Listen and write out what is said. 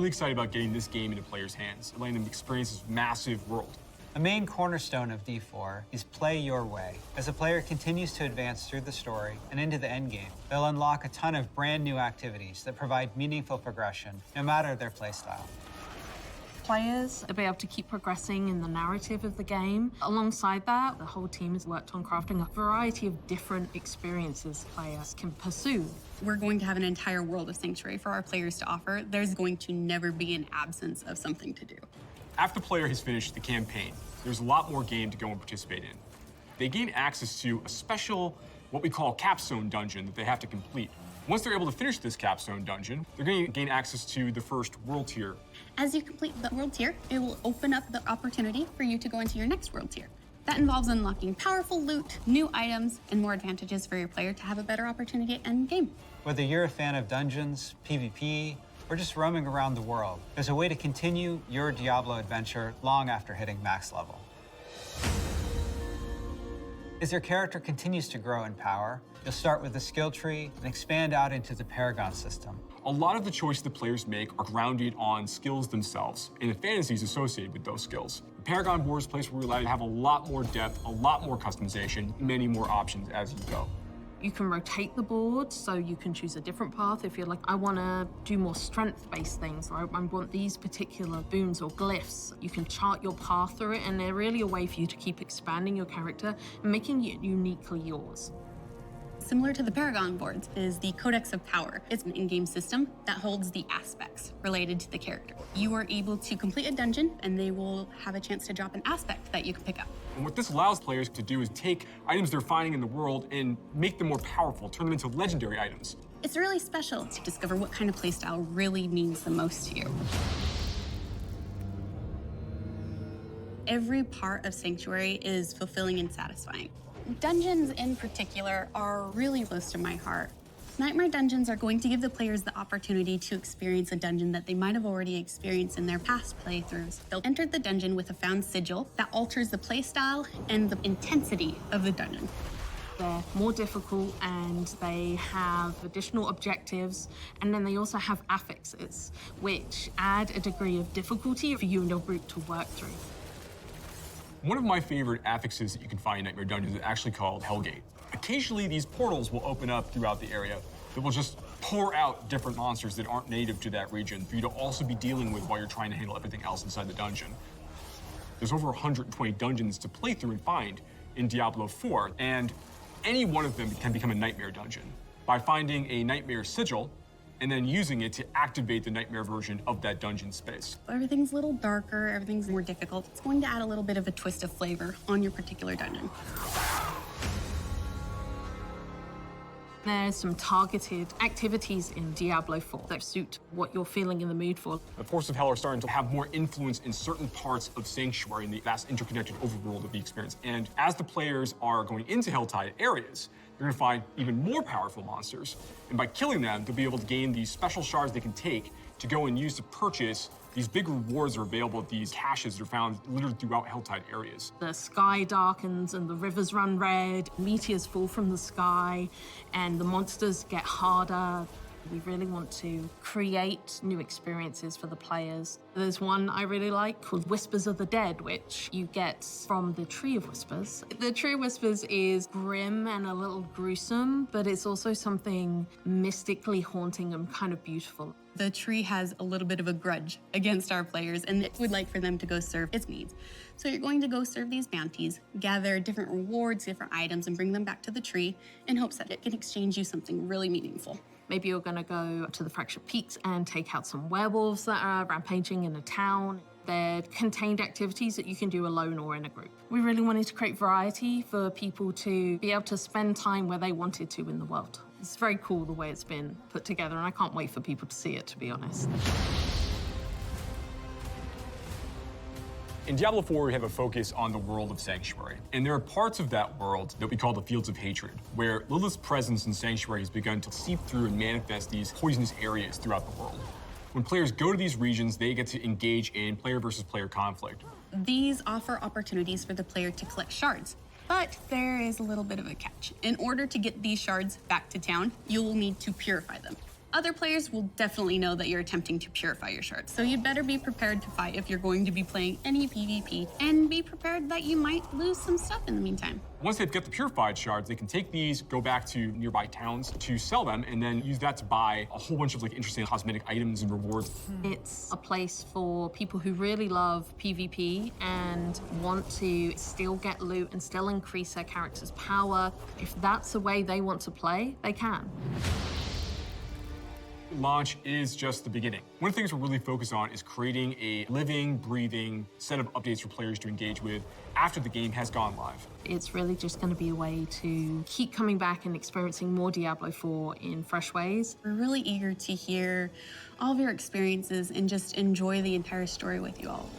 really excited about getting this game into players' hands, letting them experience this massive world. A main cornerstone of D4 is play your way. As a player continues to advance through the story and into the endgame, they'll unlock a ton of brand new activities that provide meaningful progression, no matter their playstyle. Players will be able to keep progressing in the narrative of the game. Alongside that, the whole team has worked on crafting a variety of different experiences players can pursue. We're going to have an entire world of Sanctuary for our players to offer. There's going to never be an absence of something to do. After the player has finished the campaign, there's a lot more game to go and participate in. They gain access to a special, what we call capstone dungeon that they have to complete. Once they're able to finish this capstone dungeon, they're going to gain access to the first world tier. As you complete the world tier, it will open up the opportunity for you to go into your next world tier. That involves unlocking powerful loot, new items, and more advantages for your player to have a better opportunity at end game. Whether you're a fan of dungeons, PvP, or just roaming around the world, there's a way to continue your Diablo adventure long after hitting max level. As your character continues to grow in power, you'll start with the skill tree and expand out into the Paragon system. A lot of the choices the players make are grounded on skills themselves and the fantasies associated with those skills. The Paragon board is a place where we're allowed to have a lot more depth, a lot more customization, many more options as you go. You can rotate the board, so you can choose a different path if you're like, I want to do more strength-based things, or I want these particular boons or glyphs. You can chart your path through it, and they're really a way for you to keep expanding your character and making it uniquely yours. Similar to the Paragon boards is the Codex of Power. It's an in-game system that holds the aspects related to the character. You are able to complete a dungeon, and they will have a chance to drop an aspect that you can pick up. And what this allows players to do is take items they're finding in the world and make them more powerful, turn them into legendary items. It's really special to discover what kind of playstyle really means the most to you. Every part of Sanctuary is fulfilling and satisfying. Dungeons in particular are really close to my heart. Nightmare dungeons are going to give the players the opportunity to experience a dungeon that they might have already experienced in their past playthroughs. They'll enter the dungeon with a found sigil that alters the playstyle and the intensity of the dungeon. They're more difficult and they have additional objectives, and then they also have affixes, which add a degree of difficulty for you and your group to work through. One of my favorite affixes that you can find in Nightmare Dungeons is actually called Hellgate. Occasionally, these portals will open up throughout the area that will just pour out different monsters that aren't native to that region for you to also be dealing with while you're trying to handle everything else inside the dungeon. There's over 120 dungeons to play through and find in Diablo 4, and any one of them can become a Nightmare Dungeon by finding a Nightmare Sigil and then using it to activate the Nightmare version of that dungeon space. Everything's a little darker, everything's more difficult. It's going to add a little bit of a twist of flavor on your particular dungeon. There's some targeted activities in Diablo 4 that suit what you're feeling in the mood for. The Forces of Hell are starting to have more influence in certain parts of Sanctuary in the vast interconnected overworld of the experience. And as the players are going into Helltide areas, they're going to find even more powerful monsters. And by killing them, they'll be able to gain these special shards they can take to go and use to purchase these big rewards that are available at these caches that are found literally throughout Helltide areas. The sky darkens and the rivers run red, meteors fall from the sky, and the monsters get harder. We really want to create new experiences for the players. There's one I really like called Whispers of the Dead, which you get from the Tree of Whispers. The Tree of Whispers is grim and a little gruesome, but it's also something mystically haunting and kind of beautiful. The tree has a little bit of a grudge against our players, and it would like for them to go serve its needs. So you're going to go serve these bounties, gather different rewards, different items, and bring them back to the tree in hopes that it can exchange you something really meaningful. Maybe you're going to go to the Fractured Peaks and take out some werewolves that are rampaging in a town. They're contained activities that you can do alone or in a group. We really wanted to create variety for people to be able to spend time where they wanted to in the world. It's very cool the way it's been put together, and I can't wait for people to see it, to be honest. In Diablo 4, we have a focus on the world of Sanctuary. And there are parts of that world that we call the Fields of Hatred, where Lilith's presence in Sanctuary has begun to seep through and manifest these poisonous areas throughout the world. When players go to these regions, they get to engage in player versus player conflict. These offer opportunities for the player to collect shards. But there is a little bit of a catch. In order to get these shards back to town, you'll need to purify them. Other players will definitely know that you're attempting to purify your shards, so you'd better be prepared to fight if you're going to be playing any PvP, and be prepared that you might lose some stuff in the meantime. Once they've got the purified shards, they can take these, go back to nearby towns to sell them, and then use that to buy a whole bunch of like interesting cosmetic items and rewards. It's a place for people who really love PvP and want to still get loot and still increase their character's power. If that's the way they want to play, they can. Launch is just the beginning. One of the things we're really focused on is creating a living, breathing set of updates for players to engage with after the game has gone live. It's really just going to be a way to keep coming back and experiencing more Diablo 4 in fresh ways. We're really eager to hear all of your experiences and just enjoy the entire story with you all.